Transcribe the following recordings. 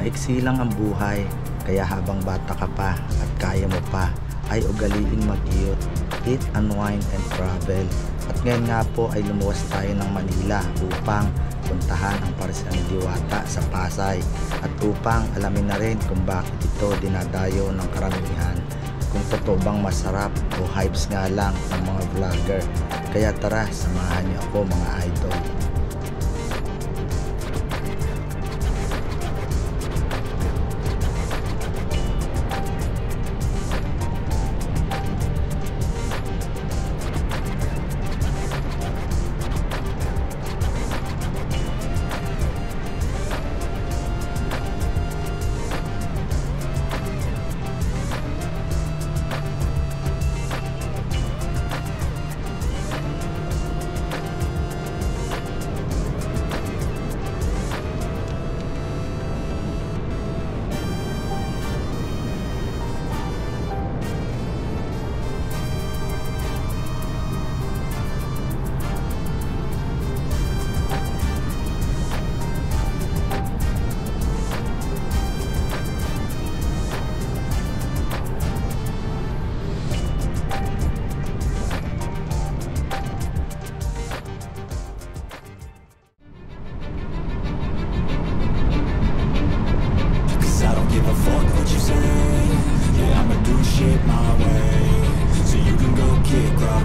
Maiksi lang ang buhay, kaya habang bata ka pa at kaya mo pa, ay ugaliing mag-iyot, eat, unwind and travel. At ngayon nga po ay lumuwas tayo ng Manila upang puntahan ang Parisan ni Diwata sa Pasay at upang alamin na rin kung bakit ito dinadayo ng karamihan, kung totoo bang masarap o hypes nga lang ng mga vlogger. Kaya tara, samahan niyo ako mga idol.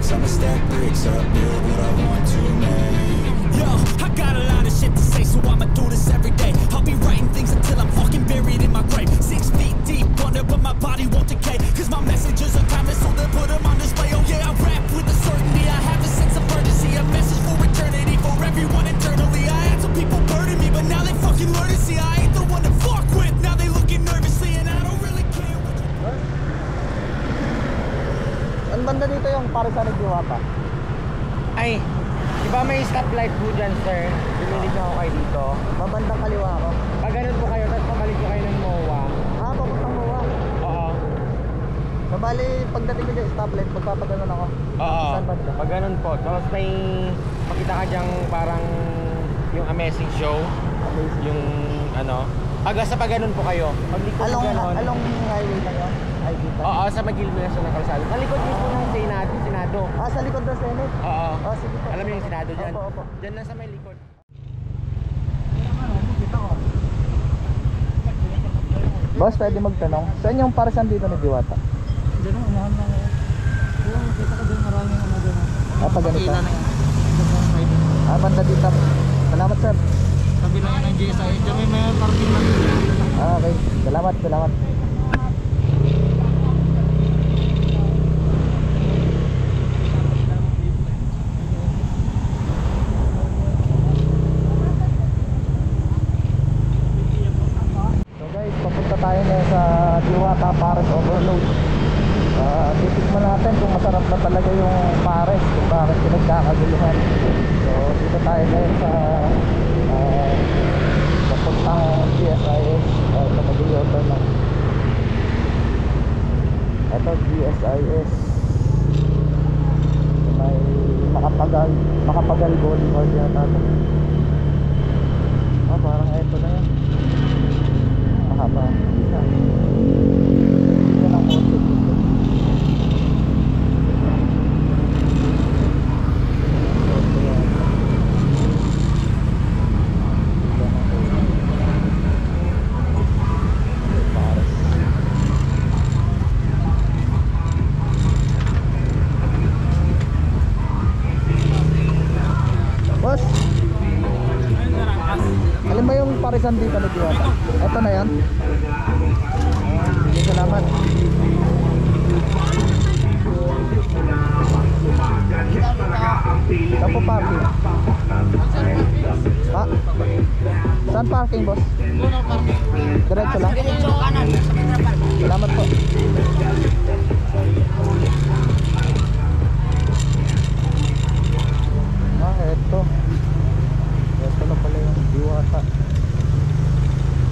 I'ma stack bricks up, build what I want to make. Yo, I got a lot of shit to say, so I'ma do this every day. I'll be writing things until I'm fucking buried in my grave. 6 feet deep under, but my body won't decay. Cause my messages are timeless, so they'll put them on display. Oh yeah, I rap with a certainty, I have a sense of urgency. A message for eternity, for everyone internally. I had some people burning me, but now they fucking learn to see I ain't the one to fuck with. Now they looking nervously, and I don't really care what you... Ang banda dito yung Parisan ni Diwata. Ay, di ba may stoplight po dyan, sir? Binilig na ako kayo dito. Mabandang kaliwa ako. Pag ganun po kayo, tapos pabalik ko kayo ng MOA. Ah, papuntang MOA. Oo. So bali, pagdating ko dyan stoplight, magpapaganon ako. Oo. Saan banda? Pag ganun po. Tapos may makita ka dyang parang yung amazing show. Amazing. Yung ano. Sa pag ganun po kayo. Pag likod Along ganon. highway na yun? Highway pa? Oo, sa magilid na siya ng kalsada. Sa likod mismo ng Senado. Ah, sa likod ng Senate? Oo. Ah, sige po. Alam mo yung Senado dyan? Opo, opo. Dyan lang sa may likod. Boss, pwede magtanong. Saan yung Parisan dito ni Diwata? Diyan ang unahan lang ako. Yung kita ko doon maraming ano doon. Ah, pag ganito? Pakila na yan. Ah, banda dito. Salamat, sir. Sabi lang yan ng GSI. Diyan may parking lang dito. Ah, okay. Salamat, salamat. So guys, papunta tayo na sa Diwata Pares Overload. Titikman natin kung masarap na talaga yung pares, kung bakit pinagkakaguluhan. So dito tayo ngayon sa papuntang GSIS. Ito mag-i-auto na. Ito GSIS. May makapagal Boulevard yata ito. Ah, parang ito na yan. Mahaba. Isa. Isa ng motor dito. Boss, alin ba yung Parisan dito ni Diwata? Ito na yan. Sige, salamat. Saan po parking? Saan parking, boss? Diretso lang? Salamat po. Ito na pala yung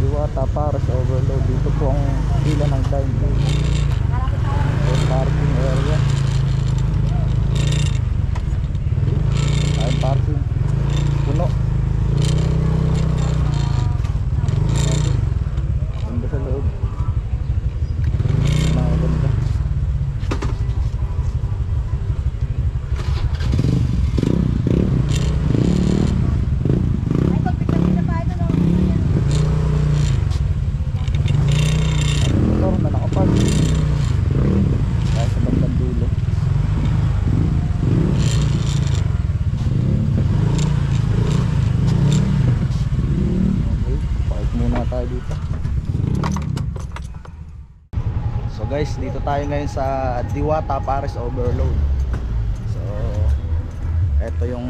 Diwata Pares Overload. Dito po ang pila ng time. Parking area. Ay, parking puno. guys, dito tayo ngayon sa Diwata Pares Overload. So eto yung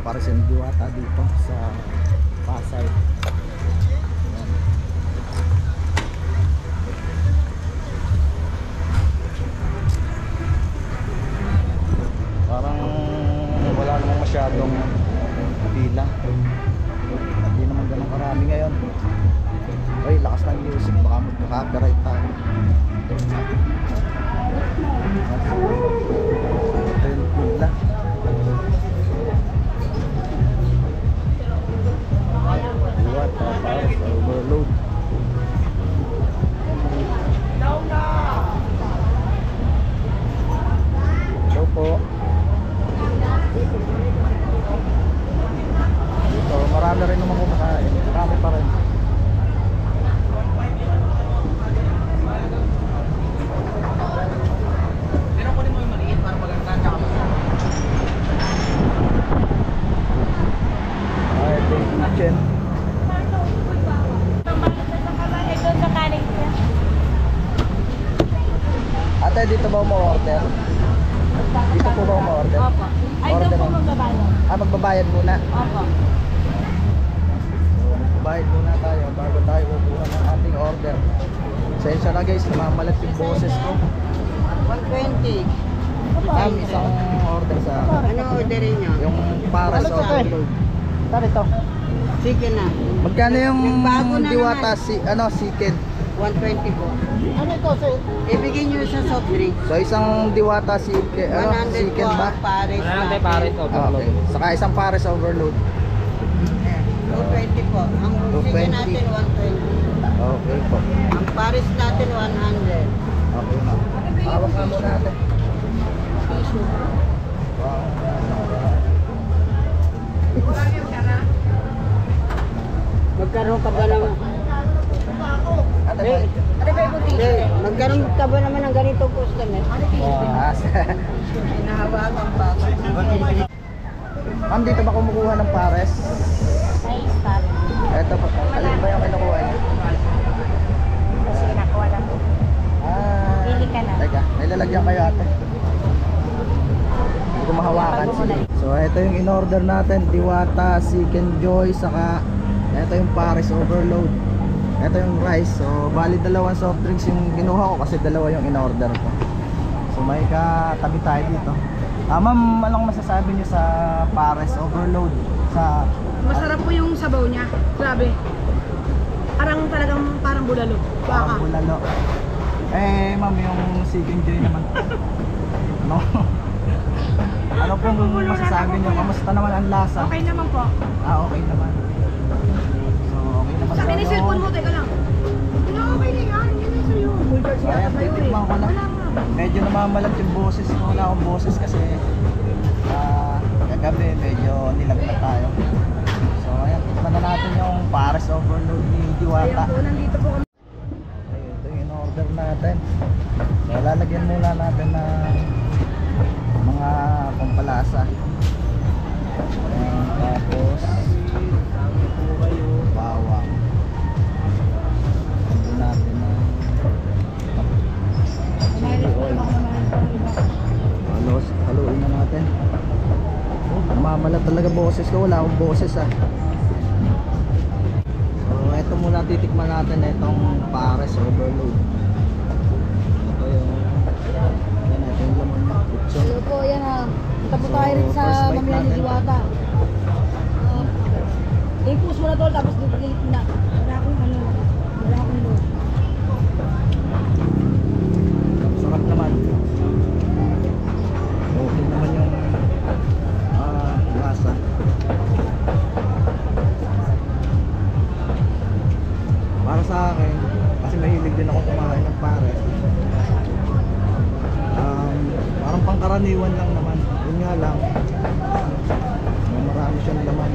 Pares and Diwata dito sa Pasay. Ayan. Parang wala namang masyadong pila, hindi naman ganun karami ngayon. Ay, lakas ng music, baka magka-copyright tayo. Ito yung pila. Diwata Pares Overload. Hello po. Dito, marami rin naman kumakain. Marami pa rin. Ito yung kitchen. Ate, dito ba mo-order? Dito po ba mo-order? Opo. Ay, doon po magbabayad. Magbabayad muna. Opo. So, magbabayad muna tayo bago tayo kukuha ng ating order. Sensya na guys, namamalat yung boses ko. 120. Ma'am, isang order sa Ano orderin nyo? yung Pares Ano to, Overload. Saan ito? Chicken na. Magkano yung Bago na Diwata naman. chicken? 120 po. Ano ito? Ibigay nyo sa soft drink. So isang Diwata chicken, 100 chicken po ba? ang Pares natin. Okay. Saka isang Pares Overload. 220 po. Ang chicken 220. natin 120. Okay po. Ang Pares natin 100. Okay na. Hawak na muna natin. Wow. Magkaroon ka ba naman? Ano ba? Hindi. Magkaroon ka ba naman ng ganitong customer? Ah, Hinahawakan pa ako. Ma'am, dito ba kumukuha ng Pares? May stop. Ito po. Alin ba yung kinukuha niyo? Kasi nakuha na po. Ah. Pili ka na. Teka, nilalagyan kayo ate. Hindi ko mahawakan. So, ito yung in-order natin. Diwata, Chicken Joy, saka ito yung Pares Overload. Ito yung rice. So, bali dalawang soft drinks yung kinuha ko kasi dalawa yung in-order ko. So, may katabi tayo dito. Ma'am, anong masasabi niyo sa Pares Overload? Sa Masarap po yung sabaw niya. Grabe. Parang bulalo. Baka. bulalo. Ma'am, yung Chicken Joy naman. No? Ano pong masasabi niyo? Kamusta naman ang lasa? Okay naman po. Okay naman. So, okay naman. Sa akin yung cellphone mo, teka lang. Ano, okay na yan. Yan na sa'yo. Full charge Ayan, yata kayo eh. titikman ko na. Wala nga. Medyo namamalat yung boses ko. Wala akong boses kasi kagabi medyo nilagpat tayo. So, ayan, tikman na natin yung Pares Overload ni Diwata. Ayan po, nandito po kami. Ayun, ito yung in-order natin. So, lalagyan muna natin ng mga pampalasa. Ayan, tapos bawang. Ito natin ng chili oil. Haluin na natin. Oh, namamalat talaga boses ko. Wala akong boses ah. So, ito muna titikman natin itong Pares Overload. Ito yung ito yung laman niya. Putso. Hello po, yan ha. Punta po tayo rin sa first bite mamila ni natin. Diwata. I-push mo na to, tapos delete na. Wala akong ano, wala akong load. Sarap naman. Okay naman yung lasa. Para sa akin, kasi mahilig din ako kumain ng Pares. Parang pangkaraniwan lang naman. Yun nga lang, marami siyang laman.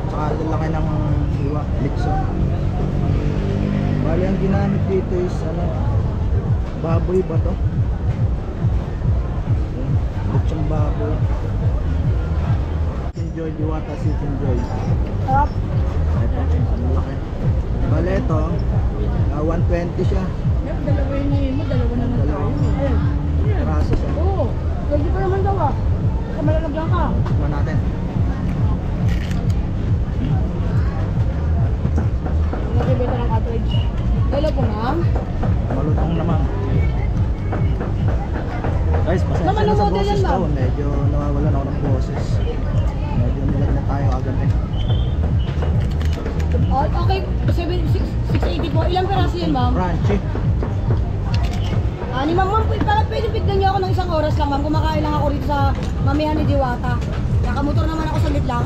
Tsaka lalaki ng hiwa, Lixon. Bali ang ginamit dito is baboy ba to? Lechong baboy. Chicken Joy, Diwata Chicken Joy. Up. Ito, ang laki. Bale ito, 120 siya. Dalawa yun mo, dalawa naman tayo. Ayun. Piraso siya. Oo. Pwede pa naman daw ah. Basta malalagyan ka. Tikman natin. Nakibenta ng cartridge. Hello po ma'am. Malutong naman. Guys, pasensya Naman na ang sa model boses yan, ko. ma'am. Medyo nawawalan ako ng boses. Medyo nilag na tayo agad eh. Oh, okay, 680 po. Ilang peraso yan ma'am? Crunchy. Ni ma'am, pwede bigyan niyo ako ng isang oras lang ma'am. Kumakain lang ako rito sa mamihan ni Diwata. Nakamotor naman ako saglit lang.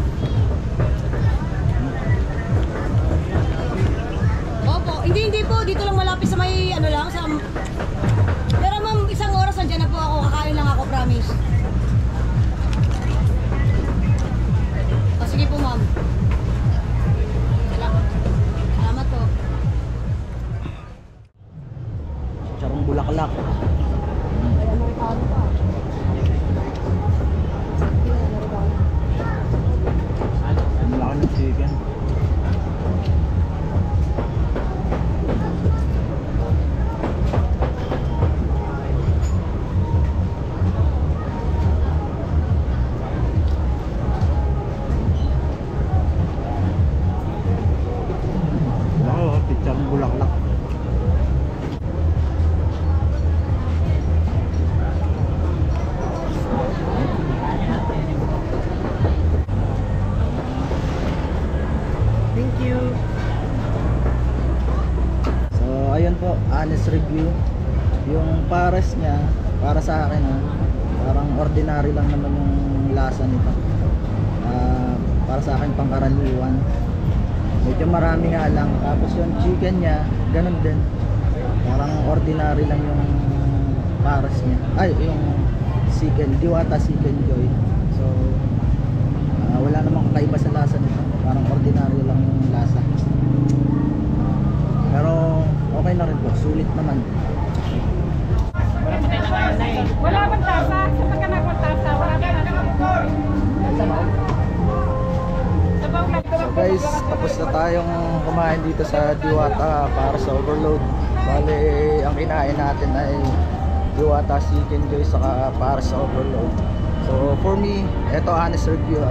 Opo, hindi po. Dito lang malapit sa may ano lang. Pero ma'am, isang oras nandiyan na po ako. Kakain lang ako, promise. Sige po ma'am. Salamat po. Charong bulaklak. Ay, Amerikano pa. Ang laki ng chicken. Wow, picture ng bulaklak. Thank you. So ayun po, honest review. Yung pares niya, para sa akin parang ordinary lang naman yung lasa nito. Para sa akin pangkaraniwan. Medyo marami nga lang. Tapos yung chicken niya, ganun din. Parang ordinary lang yung pares niya. Ay, yung chicken, Diwata Chicken Joy. So wala namang kakaiba sa lasa nito. Parang ordinary lang yung lasa. Pero okay na rin po, sulit naman. Wala bang tasa? Sa pagkanak ng tasa, wala bang tasa? So guys, tapos na tayong kumain dito sa Diwata para sa overload. Bale, ang kinain natin ay Diwata Chicken Joy saka para sa overload. So for me, eto honest review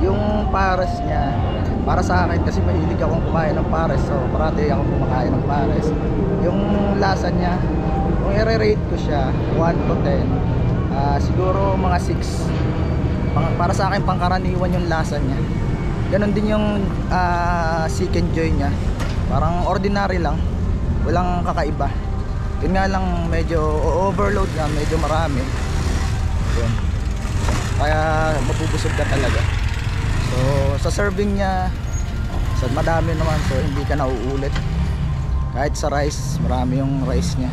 yung pares niya, para sa akin kasi mahilig akong kumain ng pares, so parati akong kumakain ng pares. Yung lasa niya, kung i-rate ko siya 1 to 10, siguro mga 6. Para sa akin pangkaraniwan yung lasa niya. Ganon din yung Chicken Joy niya, parang ordinary lang, walang kakaiba. Yun nga lang, medyo overload nga, medyo marami. Yun. Kaya mabubusog ka talaga. So sa serving niya, madami naman, so hindi ka nauulit. Kahit sa rice, marami yung rice niya.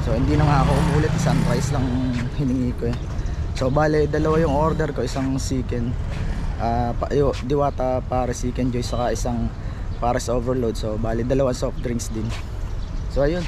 So hindi na nga ako umulit, isang rice lang hiningi ko eh. So bale, dalawa yung order ko, isang chicken Diwata Pares Chicken Joy saka isang Pares Overload. So bale, dalawang soft drinks din. So ayun.